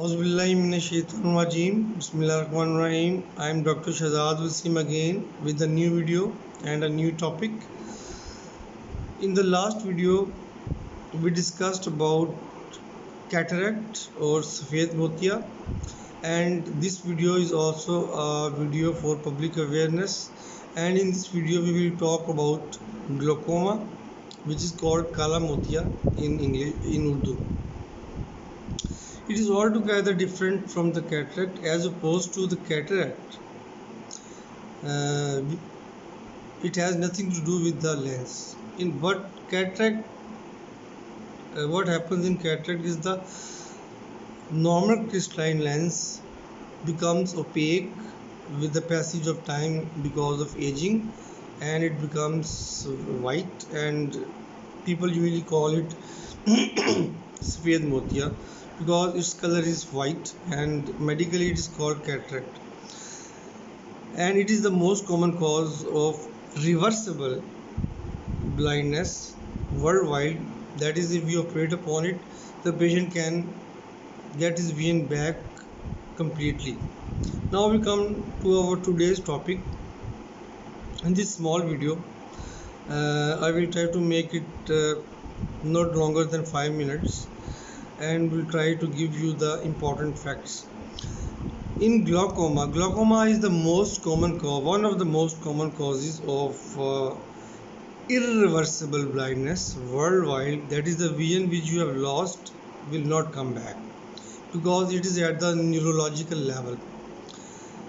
Auzubillahiminash-shaytanir-rajeem. Bismillahir-rahmanir-rahim. I am Dr. Shahzad Wasim again with a new video and a new topic. In the last video, we discussed about cataract or Safed motia, and this video is also a video for public awareness. And in this video, we will talk about glaucoma, which is called kala motia in English, in Urdu. It is altogether different from the cataract. As opposed to the cataract, uh, it has nothing to do with the lens. In what cataract, what happens in cataract is the normal crystalline lens becomes opaque with the passage of time because of aging, and it becomes white, and people usually call it Safed motia because its color is white, and medically it is called cataract. And it is the most common cause of reversible blindness worldwide. That is, if we operate upon it, the patient can get his vision back completely. Now we come to our today's topic. In this small video, I will try to make it not longer than 5 minutes, and will try to give you the important facts. In glaucoma is the most common cause, one of the most common causes of irreversible blindness worldwide. That is, the vision which you have lost will not come back because it is at the neurological level.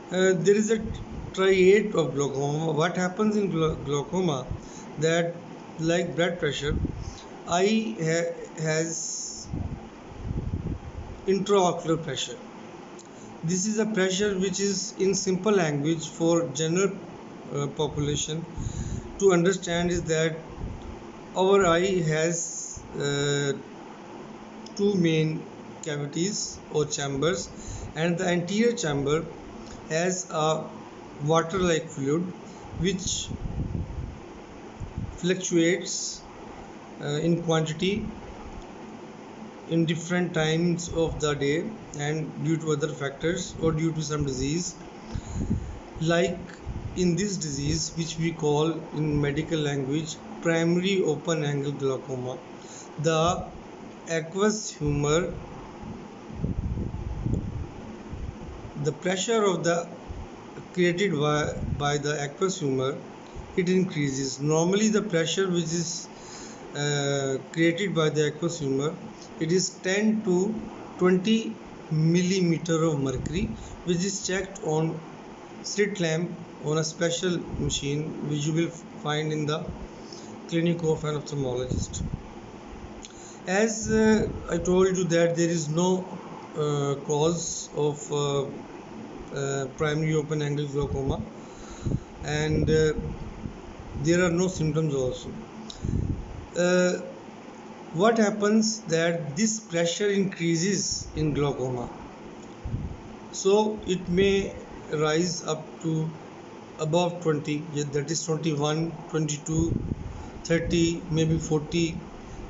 There is a triad of glaucoma. What happens in glaucoma, that like blood pressure, eye has intraocular pressure. This is a pressure which is, in simple language for general population to understand, is that our eye has two main cavities or chambers, and the anterior chamber has a water-like fluid which fluctuates in quantity in different times of the day, and due to other factors or due to some disease. Like in this disease, which we call in medical language primary open angle glaucoma, the aqueous humor, the pressure of the created by the aqueous humor, it increases. Normally the pressure which is created by the aqueous humor, it is 10 to 20 millimeter of mercury, which is checked on slit lamp on a special machine which you will find in the clinic of an ophthalmologist. As I told you that there is no cause of primary open angle glaucoma, and there are no symptoms also. What happens that this pressure increases in glaucoma, so it may rise up to above 20, that is 21, 22, 30, maybe 40.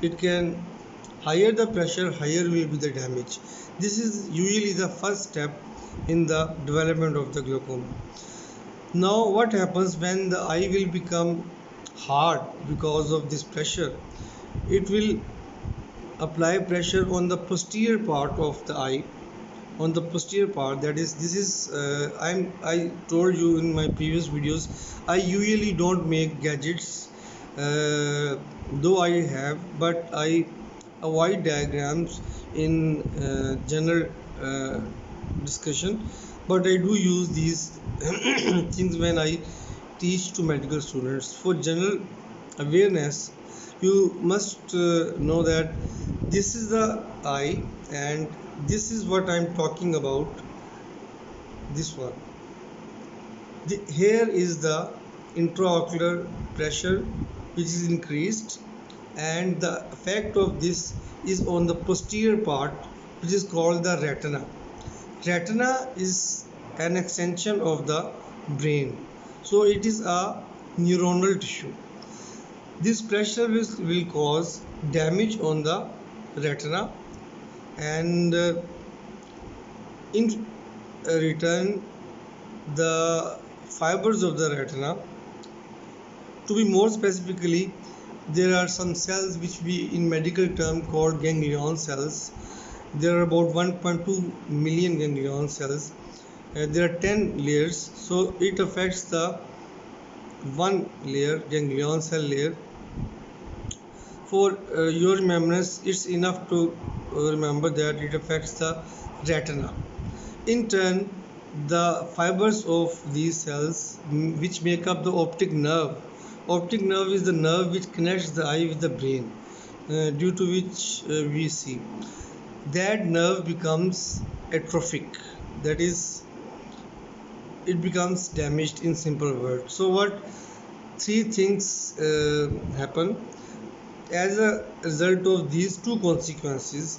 It can, higher the pressure, higher will be the damage. This is usually the first step in the development of the glaucoma. Now what happens when the eye will become hard because of this pressure? It will apply pressure on the posterior part of the eye, on the posterior part. That is, this is I told you in my previous videos, I usually don't make gadgets, though I have, but I avoid diagrams in general discussion, but I do use these things when I teach to medical students. For general awareness, you must know that this is the eye, and this is what I am talking about. This one, here is the intraocular pressure which is increased, and the effect of this is on the posterior part, which is called the retina. Retina is an extension of the brain, so it is a neuronal tissue. This pressure will cause damage on the retina, and In return, the fibers of the retina, to be more specifically, there are some cells which we in medical term called ganglion cells. There are about 1.2 million ganglion cells. There are 10 layers, so it affects the one layer, ganglion cell layer. For your remembrance, it's enough to remember that it affects the retina. In turn, the fibers of these cells, which make up the optic nerve is the nerve which connects the eye with the brain, due to which we see. That nerve becomes atrophic, that is, it becomes damaged in simple words. So what three things happen as a result of these two consequences?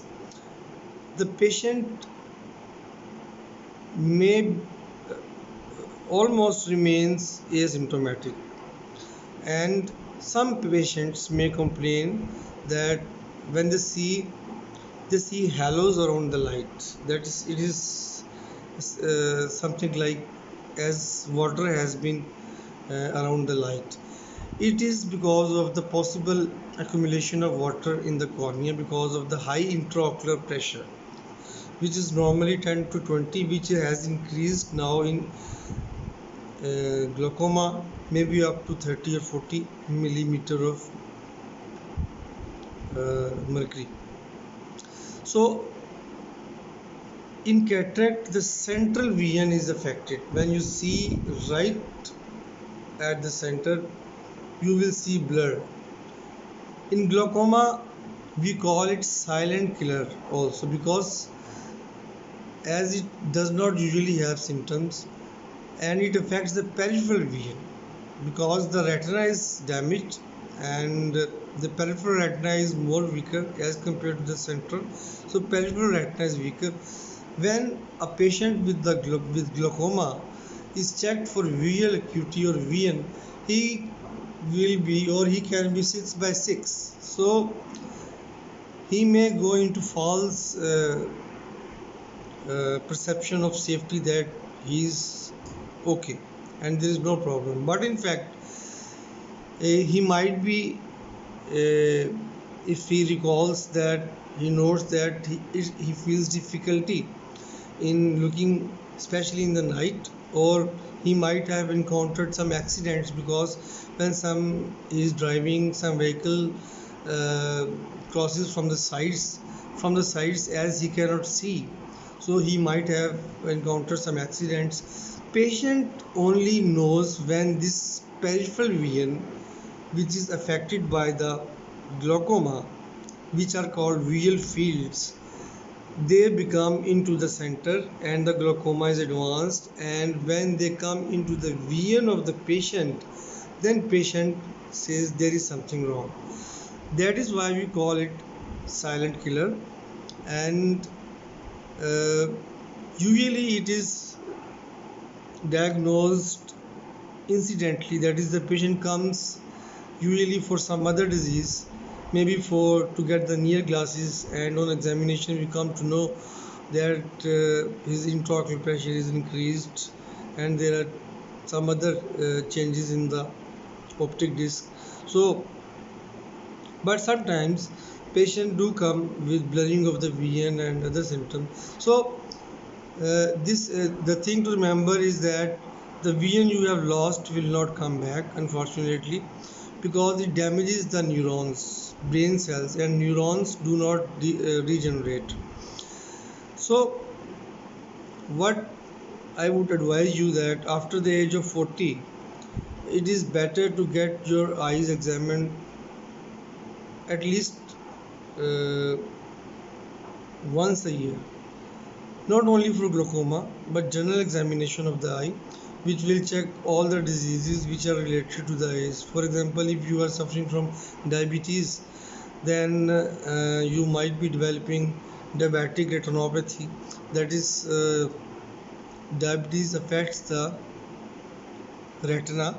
The patient may almost remains asymptomatic, and some patients may complain that when they see halos around the light, that is, it is something like as water has been around the light. It is because of the possible accumulation of water in the cornea because of the high intraocular pressure, which is normally 10 to 20, which has increased now in glaucoma, maybe up to 30 or 40 millimeter of mercury. So in cataract, the central vision is affected. When you see right at the center, you will see blur. In glaucoma, we call it silent killer also, because as it does not usually have symptoms, and it affects the peripheral vision because the retina is damaged, and the peripheral retina is more weaker as compared to the central. So peripheral retina is weaker. When a patient with glaucoma is checked for visual acuity or vision, he will be, or he can be 6/6. So he may go into false perception of safety that he is okay and there is no problem, but in fact he might be, if he recalls that he notes that he feels difficulty in looking, especially in the night, or he might have encountered some accidents because when some is driving some vehicle crosses from the sides as he cannot see, so he might have encountered some accidents. Patient only knows when this peripheral vision, which is affected by the glaucoma, which are called visual fields, they become into the center and the glaucoma is advanced, and when they come into the vision of the patient, then patient says there is something wrong. That is why we call it silent killer. And uh, usually it is diagnosed incidentally, that is, the patient comes usually for some other disease, maybe for to get the near glasses, and on examination we come to know that his intraocular pressure is increased and there are some other changes in the optic disc. So but sometimes patients do come with blurring of the vision and other symptoms. So the thing to remember is that the vision you have lost will not come back, unfortunately, because it damages the neurons, brain cells, and neurons do not regenerate. So what I would advise you that after the age of 40, it is better to get your eyes examined at least uh, once a year, not only for glaucoma but general examination of the eye, which will check all the diseases which are related to the eyes. For example, if you are suffering from diabetes, then you might be developing diabetic retinopathy. That is, diabetes affects the retina,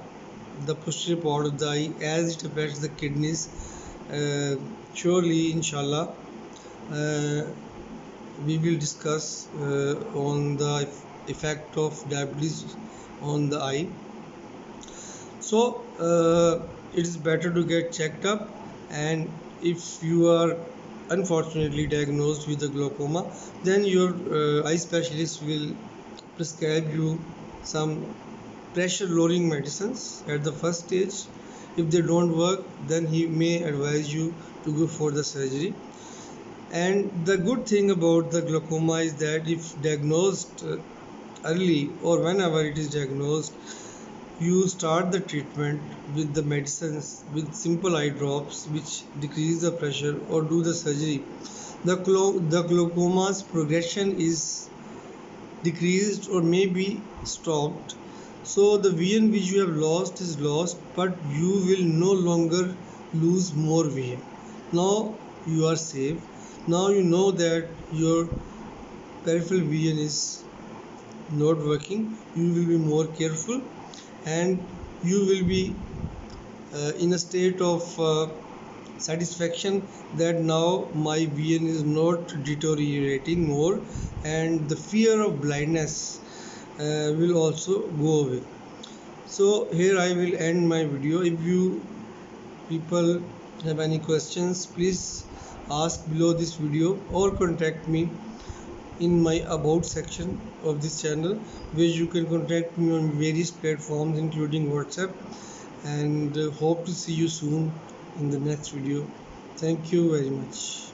the posterior part of the eye, as it affects the kidneys. Surely, inshallah, uh, we will discuss on the effect of diabetes on the eye. So it is better to get checked up, and if you are unfortunately diagnosed with the glaucoma, then your eye specialist will prescribe you some pressure lowering medicines at the first stage. If they don't work, then he may advise you to go for the surgery. And the good thing about the glaucoma is that if diagnosed early, or whenever it is diagnosed, you start the treatment with the medicines, with simple eye drops which decrease the pressure, or do the surgery, the glaucoma's progression is decreased or maybe stopped. So the vision which you have lost is lost, but you will no longer lose more vision. Now you are safe. Now you know that your peripheral vision is not working. You will be more careful, and you will be in a state of satisfaction that now my vision is not deteriorating more, and the fear of blindness will also go away. So here I will end my video. If you people have any questions, please ask below this video, or contact me in my about section of this channel, where you can contact me on various platforms including WhatsApp. And hope to see you soon in the next video. Thank you very much.